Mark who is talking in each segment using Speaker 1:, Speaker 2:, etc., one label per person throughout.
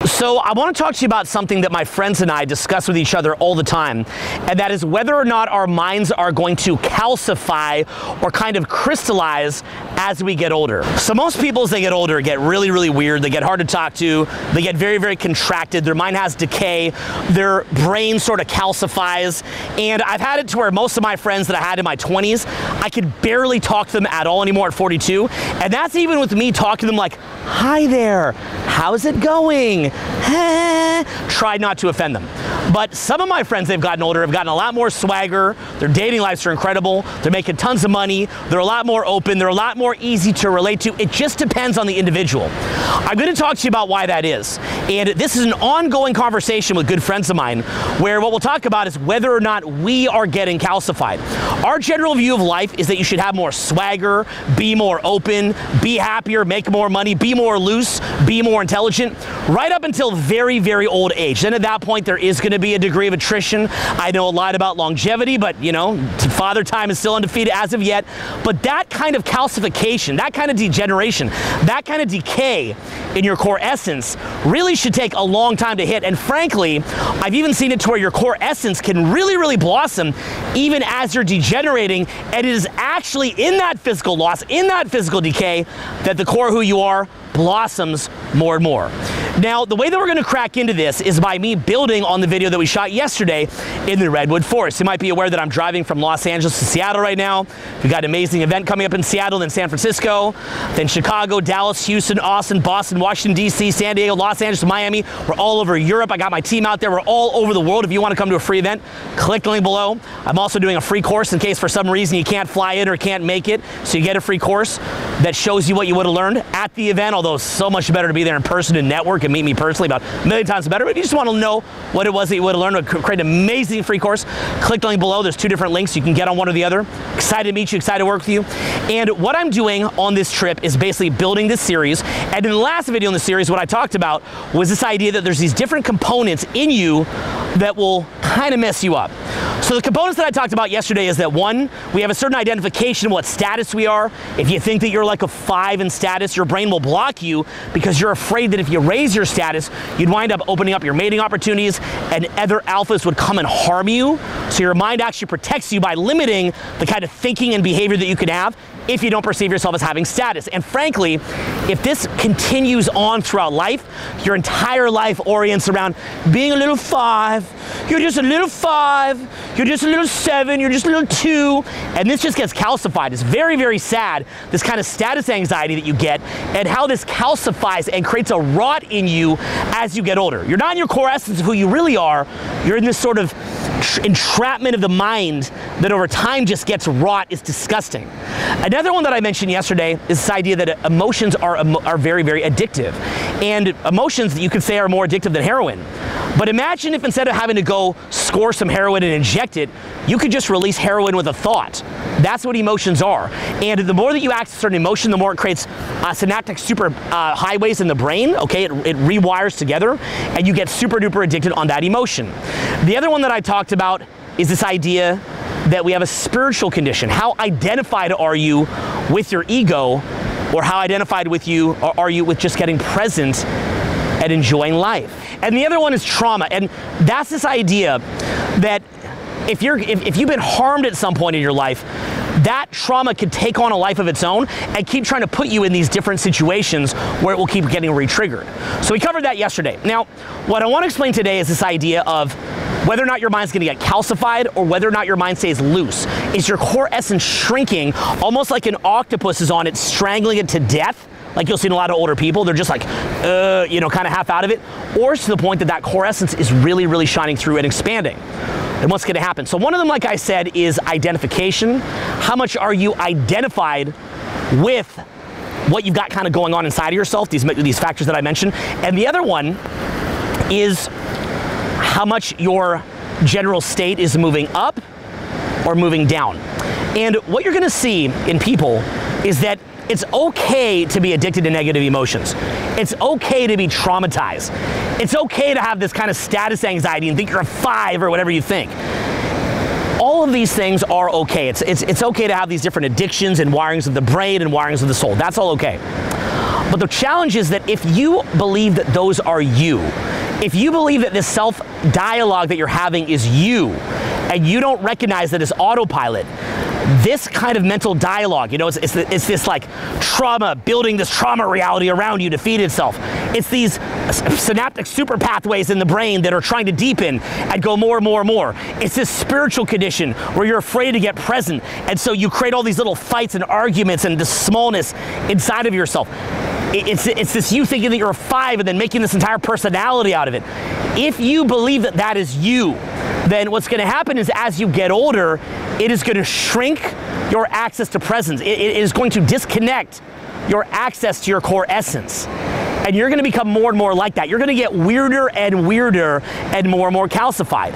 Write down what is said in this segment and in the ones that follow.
Speaker 1: So I want to talk to you about something that my friends and I discuss with each other all the time, and that is whether or not our minds are going to calcify or kind of crystallize as we get older. So most people, as they get older, get really, really weird. They get hard to talk to. They get very, very contracted. Their mind has decay. Their brain sort of calcifies. And I've had it to where most of my friends that I had in my 20s, I could barely talk to them at all anymore at 42. And that's even with me talking to them like, "Hi there, how's it going?" Try not to offend them. But some of my friends, they've gotten older, have gotten a lot more swagger. Their dating lives are incredible. They're making tons of money. They're a lot more open. They're a lot more easy to relate to. It just depends on the individual. I'm going to talk to you about why that is. And this is an ongoing conversation with good friends of mine where what we'll talk about is whether or not we are getting calcified. Our general view of life is that you should have more swagger, be more open, be happier, make more money, be more loose, be more intelligent, right up until very, very old age. Then at that point, there is going to be a degree of attrition. I know a lot about longevity, but you know, Father Time is still undefeated as of yet. But that kind of calcification, that kind of degeneration, that kind of decay in your core essence really should take a long time to hit. And frankly, I've even seen it to where your core essence can really, really blossom even as you're degenerating. And it is actually in that physical loss, in that physical decay, that the core who you are blossoms more and more. Now, the way that we're going to crack into this is by me building on the video that we shot yesterday in the Redwood Forest. You might be aware that I'm driving from Los Angeles to Seattle right now. We've got an amazing event coming up in Seattle, then San Francisco, then Chicago, Dallas, Houston, Austin, Boston, Washington, D.C., San Diego, Los Angeles, Miami. We're all over Europe. I got my team out there. We're all over the world. If you want to come to a free event, click the link below. I'm also doing a free course in case for some reason you can't fly in or can't make it. So you get a free course that shows you what you would have learned at the event, although it's so much better to be there in person and network and meet me personally, about a million times better. But if you just want to know what it was that you would have learned, create an amazing free course, click the link below. There's two different links. You can get on one or the other. Excited to meet you, excited to work with you. And what I'm doing on this trip is basically building this series. And in the last video in the series, what I talked about was this idea that there's these different components in you that will kind of mess you up. So the components that I talked about yesterday is that one, we have a certain identification of what status we are. If you think that you're like a 5 in status, your brain will block you because you're afraid that if you raise your status, you'd wind up opening up your mating opportunities and other alphas would come and harm you. So your mind actually protects you by limiting the kind of thinking and behavior that you could have if you don't perceive yourself as having status. And frankly, if this continues on throughout life, your entire life orients around being a little 5, you're just a little 5, you're just a little 7, you're just a little 2, and this just gets calcified. It's very, very sad, this kind of status anxiety that you get and how this calcifies and creates a rot in you as you get older. You're not in your core essence of who you really are, you're in this sort of entrapment of the mind that over time just gets rot. Is disgusting. Another one that I mentioned yesterday is this idea that emotions are very, very addictive. And emotions that you could say are more addictive than heroin. But imagine if instead of having to go score some heroin and inject it, you could just release heroin with a thought. That's what emotions are. And the more that you access a certain emotion, the more it creates synaptic super highways in the brain, okay? It rewires together, and you get super duper addicted on that emotion. The other one that I talked about is this idea that we have a spiritual condition. How identified are you with your ego, or how identified with you are you with just getting present and enjoying life? And the other one is trauma, and that's this idea that if you've been harmed at some point in your life, that trauma could take on a life of its own and keep trying to put you in these different situations where it will keep getting re-triggered. So we covered that yesterday. Now, what I want to explain today is this idea of whether or not your mind's going to get calcified or whether or not your mind stays loose. Is your core essence shrinking almost like an octopus is on it, strangling it to death? Like you'll see in a lot of older people, they're just like, you know, kind of half out of it. Or it's to the point that that core essence is really, really shining through and expanding. And what's going to happen? So one of them, like I said, is identification. How much are you identified with what you've got kind of going on inside of yourself, these factors that I mentioned? And the other one is how much your general state is moving up or moving down. And what you're going to see in people is that it's okay to be addicted to negative emotions. It's okay to be traumatized. It's okay to have this kind of status anxiety and think you're a 5 or whatever you think. All of these things are okay. It's okay to have these different addictions and wirings of the brain and wirings of the soul. That's all okay. But the challenge is that if you believe that those are you, if you believe that this self-dialogue that you're having is you, and you don't recognize that it's autopilot, this kind of mental dialogue, you know, it's this like trauma, building this trauma reality around you to feed itself. It's these synaptic super pathways in the brain that are trying to deepen and go more and more and more. It's this spiritual condition where you're afraid to get present, and so you create all these little fights and arguments and this smallness inside of yourself. It's this you thinking that you're a 5 and then making this entire personality out of it. If you believe that that is you, then what's going to happen is as you get older, it is going to shrink your access to presence. It is going to disconnect your access to your core essence. And you're going to become more and more like that. You're going to get weirder and weirder and more calcified.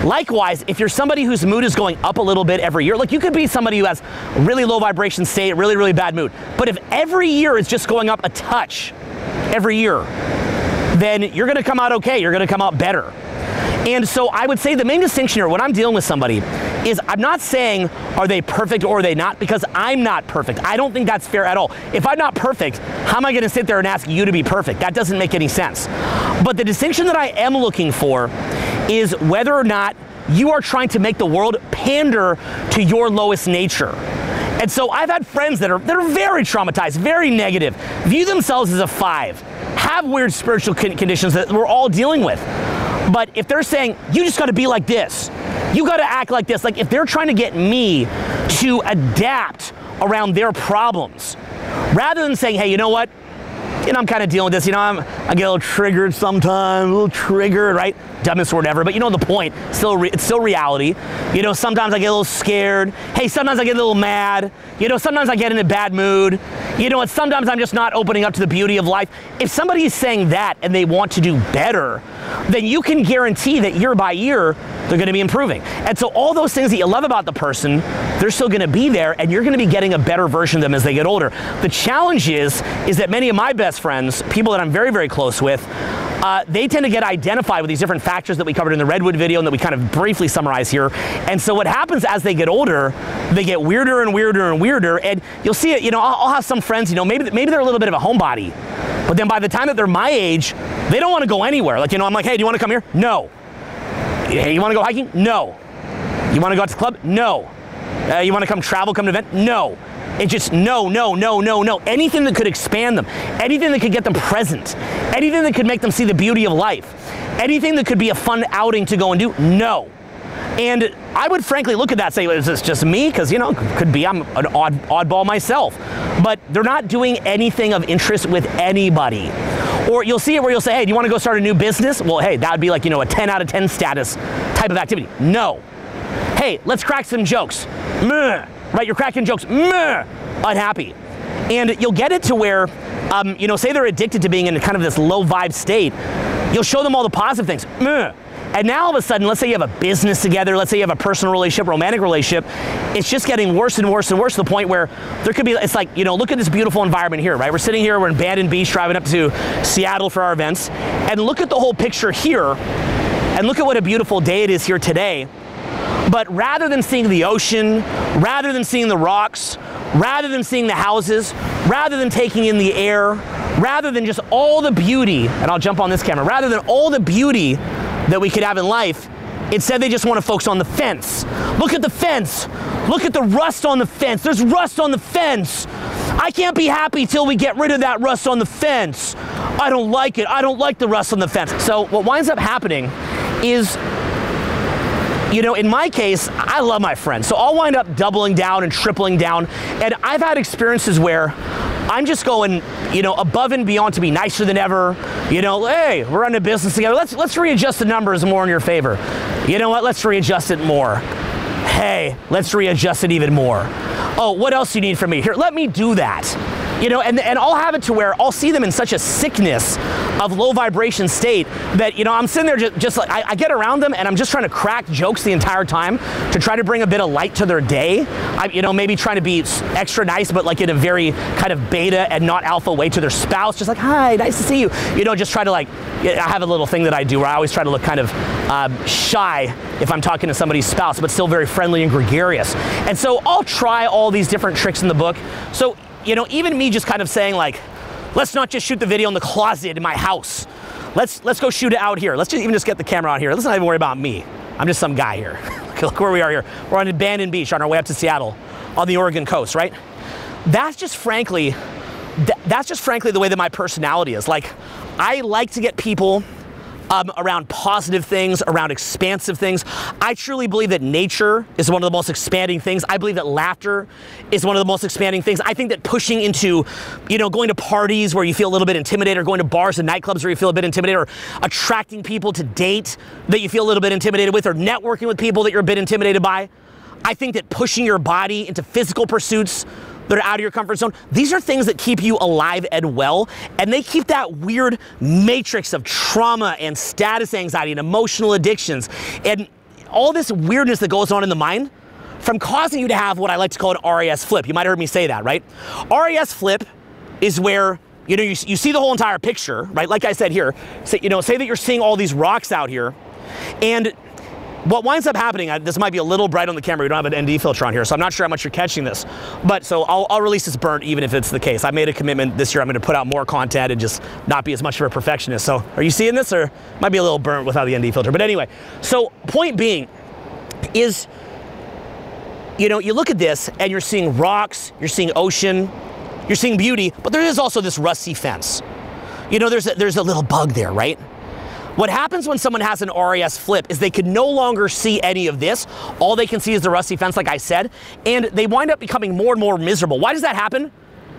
Speaker 1: Likewise, if you're somebody whose mood is going up a little bit every year, like you could be somebody who has really low vibration state, really bad mood. But if every year it's just going up a touch every year, then you're going to come out okay. You're going to come out better. And so I would say the main distinction here when I'm dealing with somebody is I'm not saying are they perfect or are they not, because I'm not perfect. I don't think that's fair at all. If I'm not perfect, how am I going to sit there and ask you to be perfect? That doesn't make any sense. But the distinction that I am looking for is whether or not you are trying to make the world pander to your lowest nature. And so I've had friends that are very traumatized, very negative, view themselves as a 5, have weird spiritual conditions that we're all dealing with. But if they're saying, you just got to be like this, you got to act like this, like if they're trying to get me to adapt around their problems, rather than saying, hey, you know what? You know, I'm kind of dealing with this, you know, I get a little triggered sometimes, a little triggered, right? Dumbest word ever, but you know the point, it's still reality. You know, sometimes I get a little scared. Hey, sometimes I get a little mad. You know, sometimes I get in a bad mood. You know, and sometimes I'm just not opening up to the beauty of life. If somebody is saying that and they want to do better, then you can guarantee that year by year, they're going to be improving. And so all those things that you love about the person, they're still going to be there, and you're going to be getting a better version of them as they get older. The challenge is that many of my best friends, people that I'm very close with, they tend to get identified with these different factors that we covered in the Redwood video and that we kind of briefly summarize here. And so what happens as they get older, they get weirder and weirder and weirder. And you'll see it, you know, I'll have some friends, you know, maybe they're a little bit of a homebody, but then by the time that they're my age, they don't want to go anywhere. Like, you know, I'm like, hey, do you want to come here? No. Hey, you want to go hiking? No. You want to go out to the club? No. You want to come travel, come to an event? No. It's just no. Anything that could expand them, anything that could get them present, anything that could make them see the beauty of life, anything that could be a fun outing to go and do, no. And I would frankly look at that and say, is this just me? Because, you know, could be I'm an oddball myself. But they're not doing anything of interest with anybody. Or you'll see it where you'll say, hey, do you want to go start a new business? Well, hey, that would be like, you know, a 10 out of 10 status type of activity. No. Hey, let's crack some jokes. Meh. Right, you're cracking jokes. Meh. Unhappy. And you'll get it to where, you know, say they're addicted to being in kind of this low vibe state. You'll show them all the positive things. Meh. And now all of a sudden, let's say you have a business together, let's say you have a personal relationship, romantic relationship, it's just getting worse and worse and worse to the point where there could be, it's like, you know, look at this beautiful environment here, right? We're sitting here, we're in Bandon Beach, driving up to Seattle for our events, and look at the whole picture here, and look at what a beautiful day it is here today. But rather than seeing the ocean, rather than seeing the rocks, rather than seeing the houses, rather than taking in the air, rather than just all the beauty, and I'll jump on this camera, rather than all the beauty that we could have in life, instead they just want to focus on the fence. Look at the fence. Look at the rust on the fence. There's rust on the fence. I can't be happy till we get rid of that rust on the fence. I don't like it. I don't like the rust on the fence. So what winds up happening is, you know, in my case, I love my friends. So I'll wind up doubling down and tripling down. And I've had experiences where I'm just going, you know, above and beyond to be nicer than ever. You know, hey, we're running a business together. Let's readjust the numbers more in your favor. You know what? Let's readjust it more. Hey, let's readjust it even more. Oh, what else do you need from me? Here, let me do that. You know, and I'll have it to where I'll see them in such a sickness of low vibration state that, you know, I'm sitting there just like, I get around them and I'm just trying to crack jokes the entire time to try to bring a bit of light to their day. You know, maybe trying to be extra nice, but like in a very kind of beta and not alpha way to their spouse. Just like, hi, nice to see you. You know, just try to like, I have a little thing that I do where I always try to look kind of shy if I'm talking to somebody's spouse, but still very friendly and gregarious. And so I'll try all these different tricks in the book. So, you know, even me just kind of saying like, Let's not just shoot the video in the closet in my house. Let's go shoot it out here. Let's just get the camera out here. Let's not even worry about me. I'm just some guy here. Look where we are here. We're on an abandoned beach on our way up to Seattle on the Oregon coast, right? That's just frankly the way that my personality is. Like, I like to get people around positive things, around expansive things. I truly believe that nature is one of the most expanding things. I believe that laughter is one of the most expanding things. I think that pushing into, going to parties where you feel a little bit intimidated, or going to bars and nightclubs where you feel a bit intimidated, or attracting people to date that you feel a little bit intimidated with, or networking with people that you're a bit intimidated by. I think that pushing your body into physical pursuits that are out of your comfort zone, these are things that keep you alive and well, and they keep that weird matrix of trauma and status anxiety and emotional addictions and all this weirdness that goes on in the mind from causing you to have what I like to call an R.A.S. flip. You might have heard me say that, right? R.A.S. flip is where you see the whole entire picture, right? Like I said here, say that you're seeing all these rocks out here, and what winds up happening, this might be a little bright on the camera, we don't have an ND filter on here, so I'm not sure how much you're catching this, but so I'll release this burnt even if it's the case. I made a commitment this year, I'm gonna put out more content and just not be as much of a perfectionist. So are you seeing this, or might be a little burnt without the ND filter? But anyway, so point being is, you look at this and you're seeing rocks, you're seeing ocean, you're seeing beauty, but there is also this rusty fence. There's a little bug there, right? What happens when someone has an R.A.S. flip is they can no longer see any of this. All they can see is the rusty fence, like I said, and they wind up becoming more and more miserable. Why does that happen?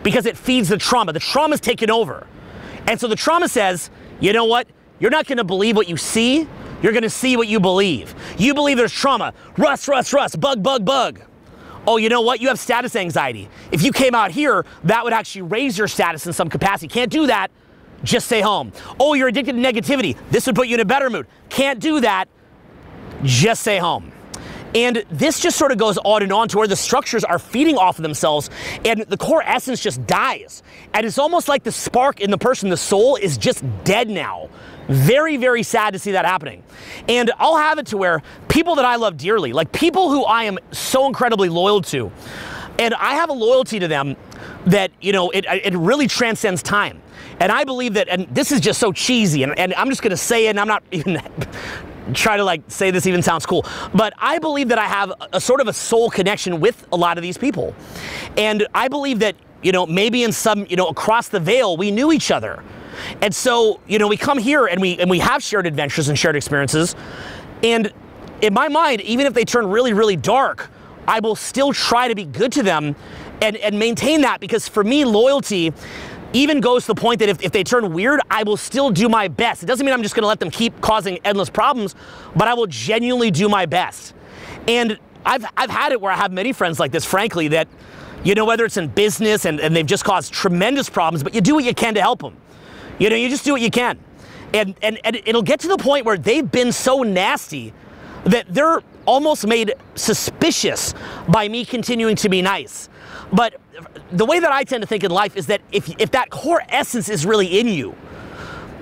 Speaker 1: Because it feeds the trauma. The trauma's taken over. And so the trauma says, you know what? You're not gonna believe what you see, you're gonna see what you believe. You believe there's trauma. Rust, rust, rust, bug, bug, bug. Oh, you know what? You have status anxiety. If you came out here, that would actually raise your status in some capacity. Can't do that. Just stay home. Oh, you're addicted to negativity. This would put you in a better mood. Can't do that. Just stay home. And this just sort of goes on and on to where the structures are feeding off of themselves and the core essence just dies. And it's almost like the spark in the person, the soul, is just dead now. Very, very sad to see that happening. And I'll have it to where people that I love dearly, like people who I am so incredibly loyal to, and I have a loyalty to them that, it really transcends time. And I believe that, and this is just so cheesy, and I'm just gonna say it, and I'm not even try to say this even sounds cool, but I believe that I have a sort of a soul connection with a lot of these people. And I believe that, maybe in some, across the veil, we knew each other. And so, we come here and we have shared adventures and shared experiences. And in my mind, even if they turn really, really dark, I will still try to be good to them and maintain that, because for me, loyalty even goes to the point that if they turn weird, I will still do my best. It doesn't mean I'm just gonna let them keep causing endless problems, but I will genuinely do my best. And I've had it where I have many friends like this, frankly, that, whether it's in business and they've just caused tremendous problems, but you do what you can to help them. You just do what you can. And it'll get to the point where they've been so nasty that they're almost made suspicious by me continuing to be nice. But the way that I tend to think in life is that if that core essence is really in you,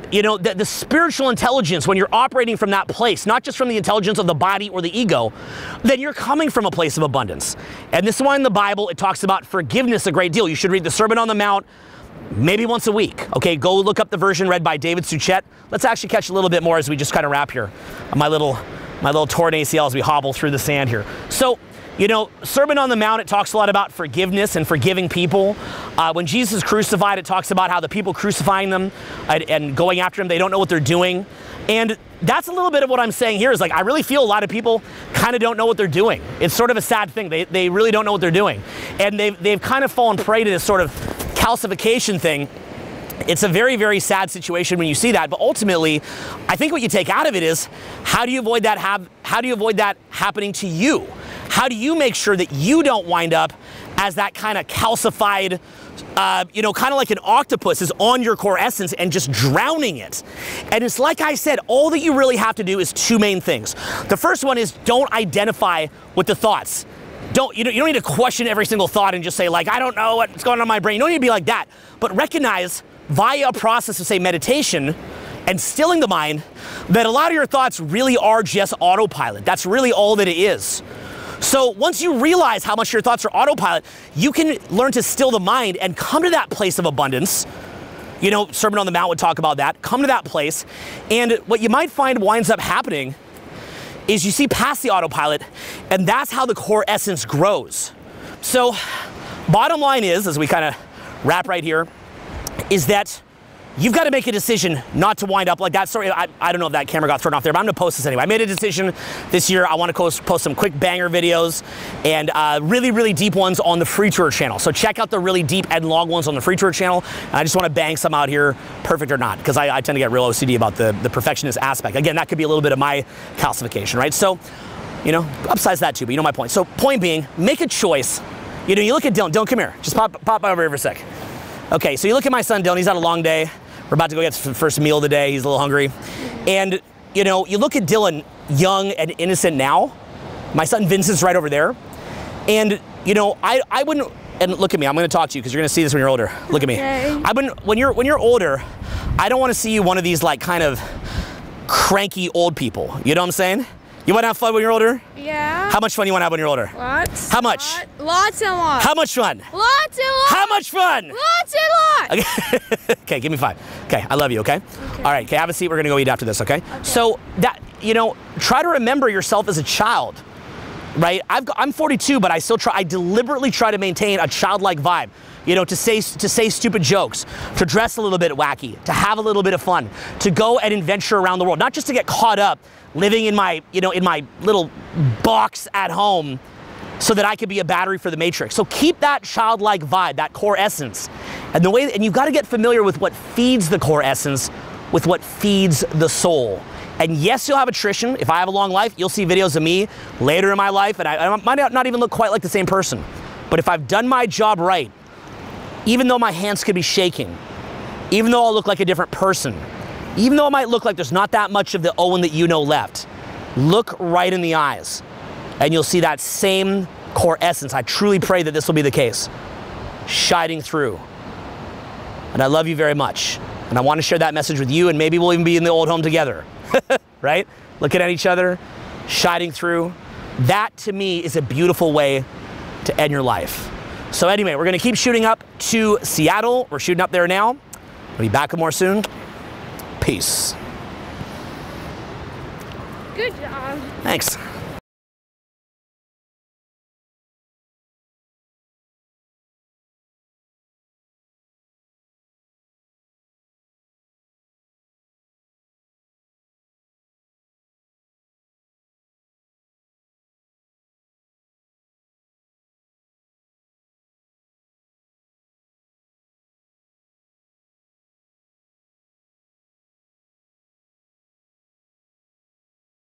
Speaker 1: the spiritual intelligence, when you're operating from that place, not just from the intelligence of the body or the ego, then you're coming from a place of abundance. And this is why in the Bible it talks about forgiveness a great deal. You should read the Sermon on the Mount maybe once a week. Okay, go look up the version read by David Suchet. Let's actually catch a little bit more as we just kind of wrap here. My little torn ACL as we hobble through the sand here. So, Sermon on the Mount, it talks a lot about forgiveness and forgiving people. When Jesus is crucified, it talks about how the people crucifying them and going after him, they don't know what they're doing. And that's a little bit of what I'm saying here is I really feel a lot of people kind of don't know what they're doing. It's sort of a sad thing. They really don't know what they're doing. And they've kind of fallen prey to this sort of calcification thing. It's a very, very sad situation when you see that, but ultimately, I think what you take out of it is, how do you avoid that happening to you? How do you make sure that you don't wind up as that kind of calcified, kind of like an octopus is on your core essence and just drowning it? And it's like I said, all that you really have to do is two main things. The first one is don't identify with the thoughts. You don't need to question every single thought and just say I don't know what's going on in my brain. You don't need to be like that, but recognize via a process of, say, meditation and stilling the mind, that a lot of your thoughts really are just autopilot. That's really all that it is. So once you realize how much your thoughts are autopilot, you can learn to still the mind and come to that place of abundance You know, Sermon on the Mount would talk about that. Come to that place, and what you might find winds up happening is you see past the autopilot, and that's how the core essence grows. So, bottom line is, as we kind of wrap right here, is that you've got to make a decision not to wind up like that. Sorry, I don't know if that camera got thrown off there, but I'm going to post this anyway. I made a decision this year. I want to post some quick banger videos and really, really deep ones on the Free Tour channel. So check out the really deep and long ones on the Free Tour channel. And I just want to bang some out here, perfect or not, because I tend to get real OCD about the perfectionist aspect. Again, that could be a little bit of my calcification, right? So, you know, upsize that too, but you know my point. So point being, make a choice. You know, you look at Dylan. Dylan, come here. Just pop over here for a sec. Okay, so you look at my son, Dylan. He's had a long day. We're about to go get the first meal of the day. He's a little hungry. And, you know, you look at Dylan, young and innocent now. My son Vincent's right over there. And, you know, I wouldn't, and look at me, I'm gonna talk to you because you're gonna see this when you're older. Look at me.
Speaker 2: Okay.
Speaker 1: I wouldn't, when you're older, I don't wanna see you one of these like kind of cranky old people. You know what I'm saying? You wanna have fun when you're older?
Speaker 2: Yeah.
Speaker 1: How much fun you wanna have when you're older?
Speaker 2: Lots.
Speaker 1: How much?
Speaker 2: Lots and lots.
Speaker 1: How much fun?
Speaker 2: Lots and lots.
Speaker 1: How much fun?
Speaker 2: Lots and lots.
Speaker 1: Okay, okay, give me 5. Okay, I love you, okay? All right, okay, have a seat. We're gonna go eat after this, okay? So that, you know, try to remember yourself as a child, right? I'm 42, but I deliberately try to maintain a childlike vibe. You know, to say stupid jokes, to dress a little bit wacky, to have a little bit of fun, to go and adventure around the world, not just to get caught up living in my, you know, in my little box at home so that I could be a battery for the Matrix. So keep that childlike vibe, that core essence. And you've got to get familiar with what feeds the core essence, with what feeds the soul. And yes, you'll have attrition. If I have a long life, you'll see videos of me later in my life, and I might not even look quite like the same person. But if I've done my job right, even though my hands could be shaking, even though I'll look like a different person, even though it might look like there's not that much of the Owen that you know left, look right in the eyes and you'll see that same core essence. I truly pray that this will be the case, shining through. And I love you very much. And I want to share that message with you, and maybe we'll even be in the old home together, right? Looking at each other, shining through. That to me is a beautiful way to end your life. So anyway, we're gonna keep shooting up to Seattle. We're shooting up there now. We'll be back with more soon. Peace.
Speaker 2: Good job.
Speaker 1: Thanks.